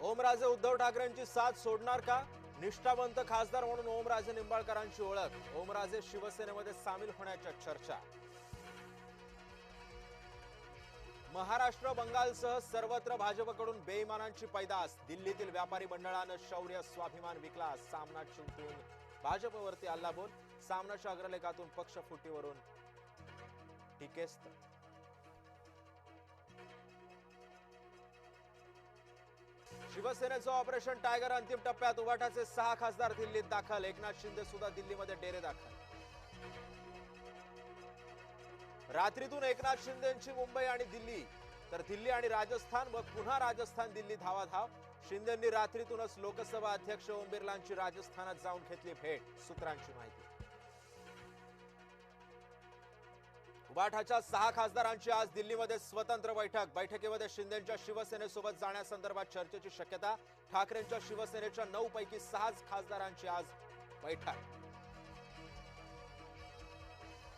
ओमराजे उद्धव ठाकरेंची साथ सोडणार का? निष्ठावंत खासदार म्हणून ओमराजे निंबाळकरांची ओळख. ओमराजे शिवसेनेमध्ये सामील होण्याच्या चर्चा. महाराष्ट्र बंगालसह सर्वत्र भाजपकडून बेईमानांची पैदास. दिल्लीतील व्यापारी मंडळानं शौर्य स्वाभिमान विकला. सामना जिंकून भाजपवरती हल्लाबोल. सामनाच्या अग्रलेखातून पक्ष फुटीवरून टीकेस्त्र. शिवसेनेचं ऑपरेशन टायगर अंतिम टप्प्यात. उभाटाचे 6 खासदार दिल्लीत दाखल. एकनाथ शिंदे सुद्धा दिल्लीमध्ये डेरे दाखल. रात्रीतून एकनाथ शिंदेंची मुंबई आणि दिल्ली, तर दिल्ली आणि राजस्थान व पुन्हा राजस्थान दिल्ली धावाधाव. शिंदेंनी रात्रीतूनच लोकसभा अध्यक्ष ओम बिर्लांची राजस्थानात जाऊन घेतली भेट. सूत्रांची माहिती. उभाटाच्या 6 खासदारांची आज दिल्लीमध्ये स्वतंत्र बैठक. बैठकीमध्ये शिंदेंच्या शिवसेनेसोबत जाण्यासंदर्भात चर्चेची शक्यता. ठाकरेंच्या शिवसेनेच्या 9 पैकी 6 खासदारांची आज बैठक.